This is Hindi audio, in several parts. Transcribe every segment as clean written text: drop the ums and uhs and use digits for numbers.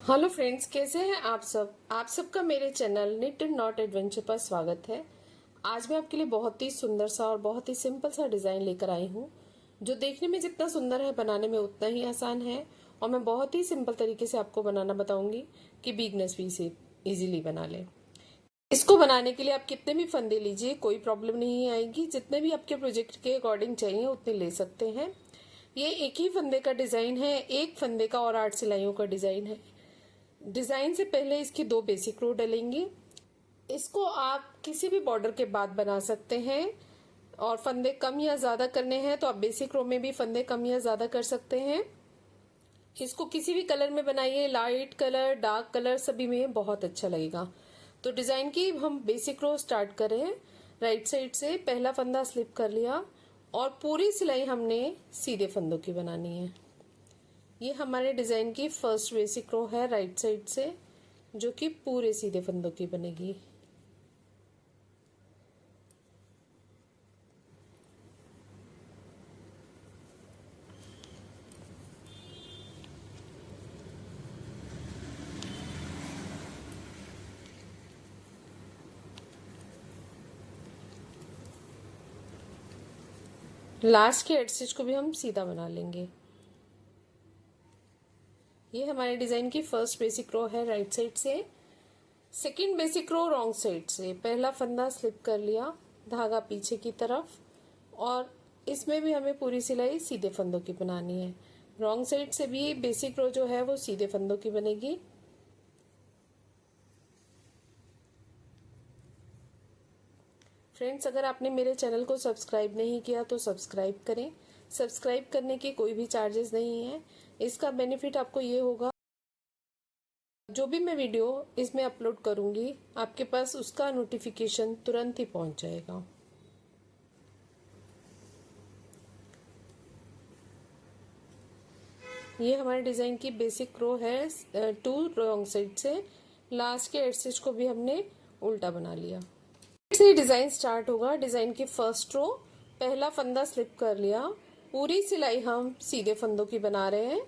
हेलो फ्रेंड्स, कैसे हैं आप सब। आप सबका मेरे channel Knit and Knot Adventure पर स्वागत है। आज मैं आपके लिए बहुत ही सुंदर सा और बहुत ही सिंपल सा डिजाइन लेकर आई हूँ, जो देखने में जितना सुंदर है बनाने में उतना ही आसान है। और मैं बहुत ही सिंपल तरीके से आपको बनाना बताऊंगी कि बिगनर्स भी इसे इजीली बना ले। इसको बनाने के लिए आप कितने भी फंदे लीजिए, कोई प्रॉब्लम नहीं आएगी। जितने भी आपके प्रोजेक्ट के अकॉर्डिंग चाहिए उतने ले सकते हैं। ये एक ही फंदे का डिजाइन है, एक फंदे का और 8 सिलाइयों का डिजाइन है। डिजाइन से पहले इसकी 2 बेसिक रो डलेंगी। इसको आप किसी भी बॉर्डर के बाद बना सकते हैं, और फंदे कम या ज्यादा करने हैं तो आप बेसिक रो में भी फंदे कम या ज्यादा कर सकते हैं। इसको किसी भी कलर में बनाइए, लाइट कलर, डार्क कलर, सभी में बहुत अच्छा लगेगा। तो डिजाइन की हम बेसिक रो स्टार्ट करें। राइट साइड से पहला फंदा स्लिप कर लिया और पूरी सिलाई हमने सीधे फंदों की बनानी है। ये हमारे डिजाइन की फर्स्ट बेसिक रो है राइट साइड से, जो कि पूरे सीधे फंदों की बनेगी। लास्ट के एड स्टिच को भी हम सीधा बना लेंगे। ये हमारे डिजाइन की फर्स्ट बेसिक रो है राइट साइड से। Second basic row wrong side से पहला फंदा स्लिप कर लिया, धागा पीछे की तरफ, और इसमें भी हमें पूरी सिलाई सीधे फंदों की बनानी है। रॉन्ग साइड से भी बेसिक रो जो है वो सीधे फंदों की बनेगी। फ्रेंड्स, अगर आपने मेरे चैनल को सब्सक्राइब नहीं किया तो सब्सक्राइब करें। सब्सक्राइब करने के कोई भी चार्जेस नहीं है। इसका बेनिफिट आपको ये होगा, जो भी मैं वीडियो इसमें अपलोड करूंगी आपके पास उसका नोटिफिकेशन तुरंत ही पहुंच जाएगा। ये हमारे डिजाइन की बेसिक रो है 2 रॉन्ग साइड से। लास्ट के एड स्टिच को भी हमने उल्टा बना लिया। से डिजाइन स्टार्ट होगा। डिजाइन की फर्स्ट रो पहला फंदा स्लिप कर लिया, पूरी सिलाई हम सीधे फंदों की बना रहे हैं।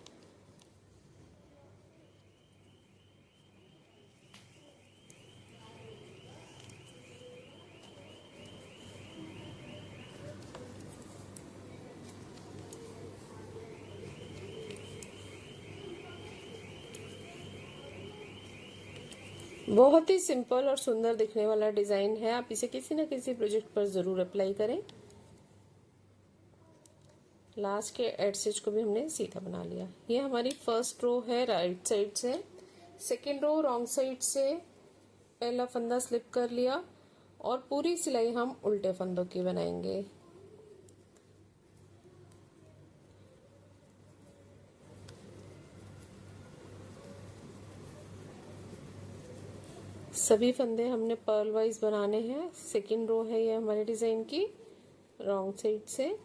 बहुत ही सिंपल और सुंदर दिखने वाला डिजाइन है। आप इसे किसी न किसी प्रोजेक्ट पर जरूर अप्लाई करें। लास्ट के एड स्टिच को भी हमने सीधा बना लिया। ये हमारी फर्स्ट रो है राइट साइड से। सेकेंड रो रॉन्ग साइड से पहला फंदा स्लिप कर लिया और पूरी सिलाई हम उल्टे फंदों की बनाएंगे। सभी फंदे हमने पर्ल वाइज बनाने हैं। सेकेंड रो है ये हमारे डिजाइन की रॉन्ग साइड से।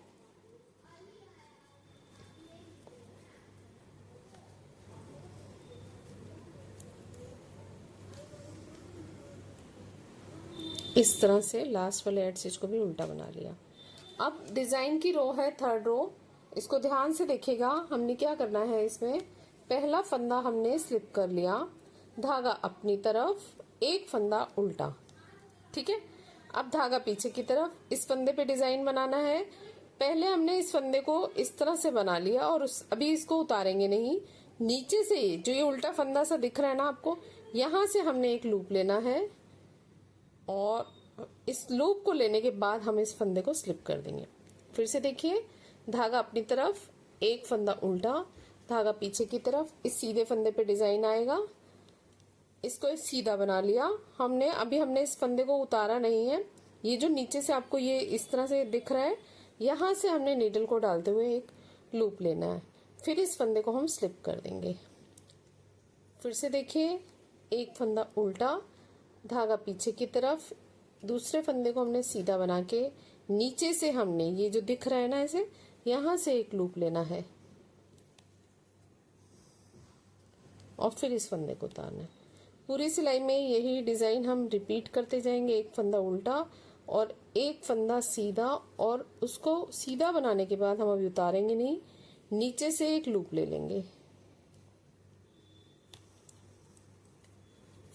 इस तरह से लास्ट वाले एड स्टिच को भी उल्टा बना लिया। अब डिजाइन की रो है थर्ड रो। इसको ध्यान से देखिएगा, हमने क्या करना है। इसमें पहला फंदा हमने स्लिप कर लिया, धागा अपनी तरफ, एक फंदा उल्टा। ठीक है, अब धागा पीछे की तरफ। इस फंदे पे डिजाइन बनाना है। पहले हमने इस फंदे को इस तरह से बना लिया और अभी इसको उतारेंगे नहीं। नीचे से जो ये उल्टा फंदा सा दिख रहा है ना आपको, यहां से हमने एक लूप लेना है, और इस लूप को लेने के बाद हम इस फंदे को स्लिप कर देंगे। फिर से देखिए, धागा अपनी तरफ, एक फंदा उल्टा, धागा पीछे की तरफ। इस सीधे फंदे पे डिजाइन आएगा। इसको सीधा बना लिया हमने। अभी हमने इस फंदे को उतारा नहीं है। ये जो नीचे से आपको ये इस तरह से दिख रहा है, यहां से हमने नीडल को डालते हुए एक लूप लेना है। फिर इस फंदे को हम स्लिप कर देंगे। फिर से देखिए, एक फंदा उल्टा, धागा पीछे की तरफ, दूसरे फंदे को हमने सीधा बना के नीचे से हमने ये जो दिख रहा है ना, इसे यहां से एक लूप लेना है और फिर इस फंदे को उतारना है। पूरी सिलाई में यही डिजाइन हम रिपीट करते जाएंगे। एक फंदा उल्टा और एक फंदा सीधा, और उसको सीधा बनाने के बाद हम अभी उतारेंगे नहीं, नीचे से एक लूप ले लेंगे।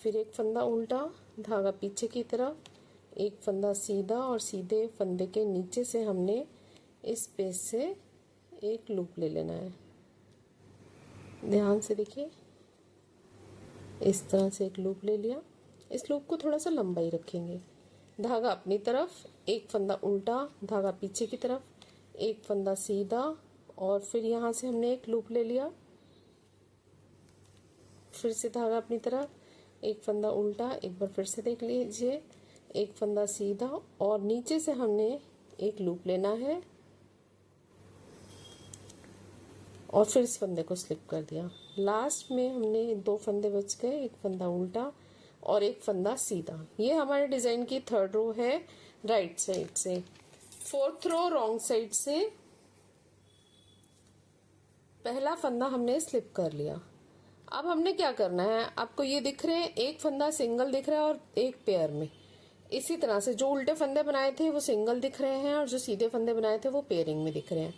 फिर एक फंदा उल्टा, धागा पीछे की तरफ, एक फंदा सीधा और सीधे फंदे के नीचे से हमने इस पेज से एक लूप ले लेना है। ध्यान से देखिए, इस तरह से एक लूप ले लिया। इस लूप को थोड़ा सा लंबा ही रखेंगे। धागा अपनी तरफ, एक फंदा उल्टा, धागा पीछे की तरफ, एक फंदा सीधा और फिर यहाँ से हमने एक लूप ले लिया। फिर से धागा अपनी तरफ, एक फंदा उल्टा, एक बार फिर से देख लीजिए, एक फंदा सीधा और नीचे से हमने एक लूप लेना है और फिर इस फंदे को स्लिप कर दिया। लास्ट में हमने 2 फंदे बच गए, एक फंदा उल्टा और एक फंदा सीधा। ये हमारे डिजाइन की 3rd रो है राइट साइड से। 4th रो रॉन्ग साइड से पहला फंदा हमने स्लिप कर लिया। अब हमने क्या करना है, आपको ये दिख रहे हैं, एक फंदा सिंगल दिख रहा है और एक पेयर में। इसी तरह से जो उल्टे फंदे बनाए थे वो सिंगल दिख रहे हैं और जो सीधे फंदे बनाए थे वो पेयरिंग में दिख रहे हैं।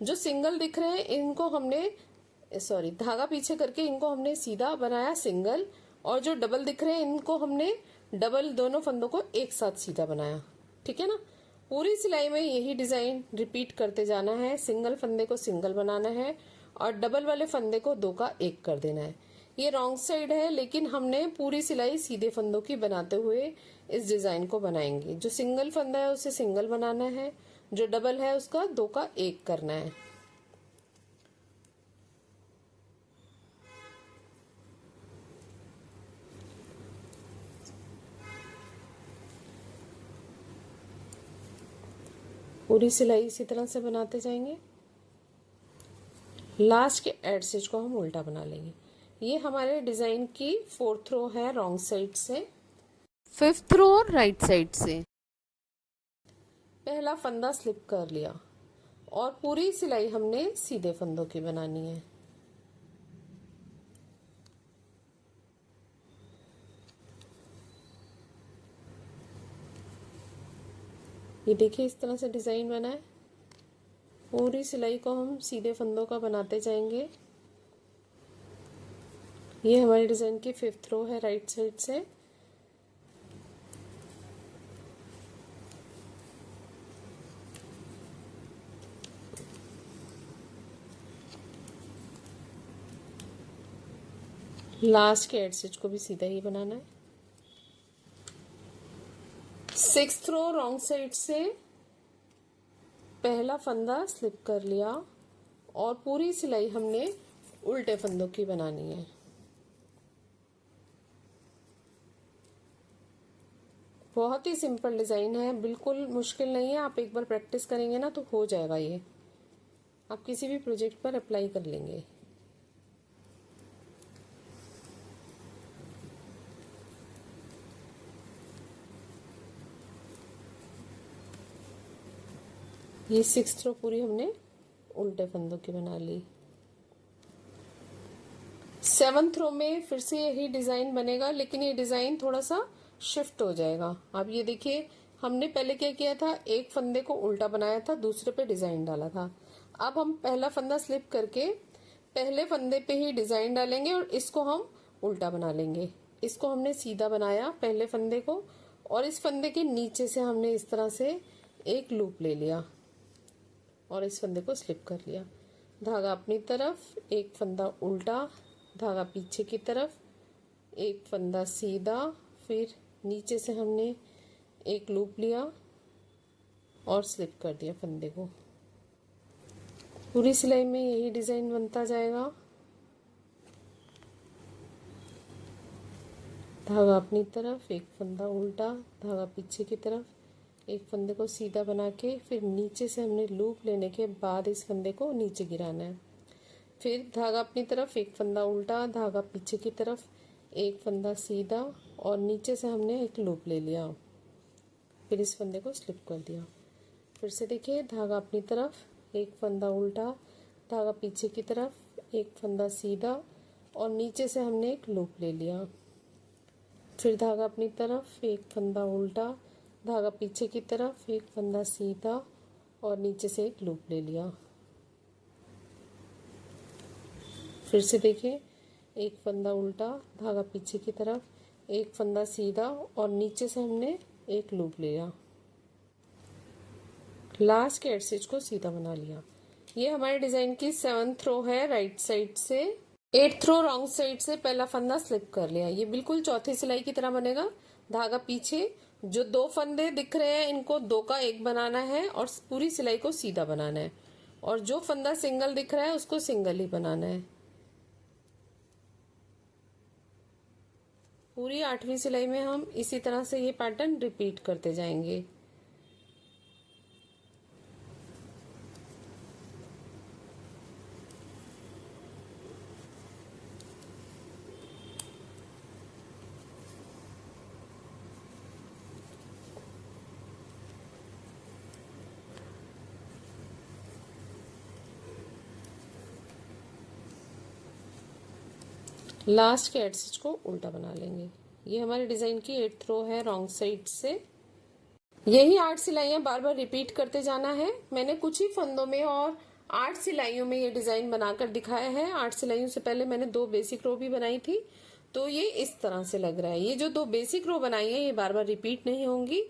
जो सिंगल दिख रहे हैं इनको हमने धागा पीछे करके इनको हमने सीधा बनाया सिंगल, और जो डबल दिख रहे हैं इनको हमने डबल, दोनों फंदों को एक साथ सीधा बनाया। ठीक है ना। पूरी सिलाई में यही डिजाइन रिपीट करते जाना है। सिंगल फंदे को सिंगल बनाना है और डबल वाले फंदे को 2 का 1 कर देना है। ये रॉन्ग साइड है, लेकिन हमने पूरी सिलाई सीधे फंदों की बनाते हुए इस डिजाइन को बनाएंगे। जो सिंगल फंदा है उसे सिंगल बनाना है, जो डबल है उसका 2 का 1 करना है। पूरी सिलाई इसी तरह से बनाते जाएंगे। लास्ट के एड स्टिच को हम उल्टा बना लेंगे। ये हमारे डिजाइन की 4th रो है रॉन्ग साइड से। 5th रो राइट साइड से पहला फंदा स्लिप कर लिया और पूरी सिलाई हमने सीधे फंदों की बनानी है। ये देखिए, इस तरह से डिजाइन बना है। पूरी सिलाई को हम सीधे फंदों का बनाते जाएंगे। ये हमारी डिजाइन की 5th रो है राइट साइड से। लास्ट के एड स्टिच को भी सीधा ही बनाना है। 6th रो रॉन्ग साइड से पहला फंदा स्लिप कर लिया और पूरी सिलाई हमने उल्टे फंदों की बनानी है। बहुत ही सिंपल डिजाइन है, बिल्कुल मुश्किल नहीं है। आप एक बार प्रैक्टिस करेंगे ना तो हो जाएगा। ये आप किसी भी प्रोजेक्ट पर अप्लाई कर लेंगे। ये 6th रो पूरी हमने उल्टे फंदों की बना ली। 7th रो में फिर से यही डिजाइन बनेगा, लेकिन ये डिजाइन थोड़ा सा शिफ्ट हो जाएगा। आप ये देखिए, हमने पहले क्या किया था, एक फंदे को उल्टा बनाया था, दूसरे पे डिजाइन डाला था। अब हम पहला फंदा स्लिप करके पहले फंदे पे ही डिजाइन डालेंगे और इसको हम उल्टा बना लेंगे। इसको हमने सीधा बनाया पहले फंदे को, और इस फंदे के नीचे से हमने इस तरह से एक लूप ले लिया और इस फंदे को स्लिप कर लिया। धागा अपनी तरफ, एक फंदा उल्टा, धागा पीछे की तरफ, एक फंदा सीधा, फिर नीचे से हमने एक लूप लिया और स्लिप कर दिया फंदे को। पूरी सिलाई में यही डिजाइन बनता जाएगा। धागा अपनी तरफ, एक फंदा उल्टा, धागा पीछे की तरफ, एक फंदे को सीधा बना के फिर नीचे से हमने लूप लेने के बाद इस फंदे को नीचे गिराना है। फिर धागा अपनी तरफ, एक फंदा उल्टा, धागा पीछे की तरफ, एक फंदा सीधा और नीचे से हमने एक लूप ले लिया। फिर इस फंदे को स्लिप कर दिया। फिर से देखिए, धागा अपनी तरफ, एक फंदा उल्टा, धागा पीछे की तरफ, एक फंदा सीधा और नीचे से हमने एक लूप ले लिया। फिर धागा अपनी तरफ, एक फंदा उल्टा, धागा पीछे की तरफ, एक फंदा सीधा और नीचे से एक लूप ले लिया। फिर से देखिए, एक फंदा उल्टा, धागा पीछे की तरफ, एक फंदा सीधा और नीचे से हमने एक लूप लिया, लास्ट के एड स्टिच को सीधा बना लिया। ये हमारे डिजाइन की 7th रो है राइट साइड से। 8th रो रॉन्ग साइड से पहला फंदा स्लिप कर लिया। ये बिल्कुल चौथी सिलाई की तरह बनेगा। धागा पीछे, जो 2 फंदे दिख रहे हैं इनको 2 का 1 बनाना है और पूरी सिलाई को सीधा बनाना है, और जो फंदा सिंगल दिख रहा है उसको सिंगल ही बनाना है। पूरी 8वीं सिलाई में हम इसी तरह से ये पैटर्न रिपीट करते जाएंगे। लास्ट के एड स्टिच को उल्टा बना लेंगे। ये हमारे डिजाइन की 8th रो है रॉन्ग साइड से। यही 8 सिलाइयां बार बार रिपीट करते जाना है। मैंने कुछ ही फंदों में और 8 सिलाइयों में ये डिजाइन बनाकर दिखाया है। 8 सिलाइयों से पहले मैंने 2 बेसिक रो भी बनाई थी, तो ये इस तरह से लग रहा है। ये जो 2 बेसिक रो बनाई है ये बार बार रिपीट नहीं होंगी,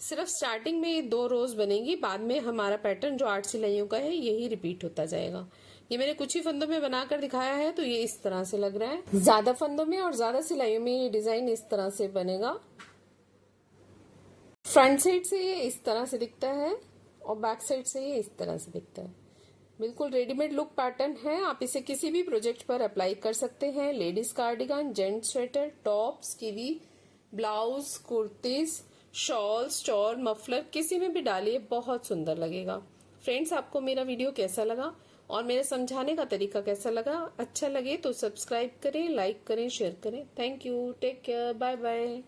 सिर्फ स्टार्टिंग में ये 2 रोज बनेगी, बाद में हमारा पैटर्न जो 8 सिलाइयों का है यही रिपीट होता जाएगा। ये मैंने कुछ ही फंदों में बनाकर दिखाया है, तो ये इस तरह से लग रहा है। ज्यादा फंदों में और ज्यादा सिलाइयों में ये डिजाइन इस तरह से बनेगा। फ्रंट साइड से ये इस तरह से दिखता है और बैक साइड से ये इस तरह से दिखता है। बिल्कुल रेडीमेड लुक पैटर्न है। आप इसे किसी भी प्रोजेक्ट पर अप्लाई कर सकते हैं। Ladies cardigan, gents sweater, tops, kiwi, blouse, kurtis, shawl, stall, muffler, किसी में भी डालिए, बहुत सुंदर लगेगा। फ्रेंड्स, आपको मेरा वीडियो कैसा लगा और मेरे समझाने का तरीका कैसा लगा? अच्छा लगे तो सब्सक्राइब करें, लाइक करें, शेयर करें। Thank you, take care, bye bye.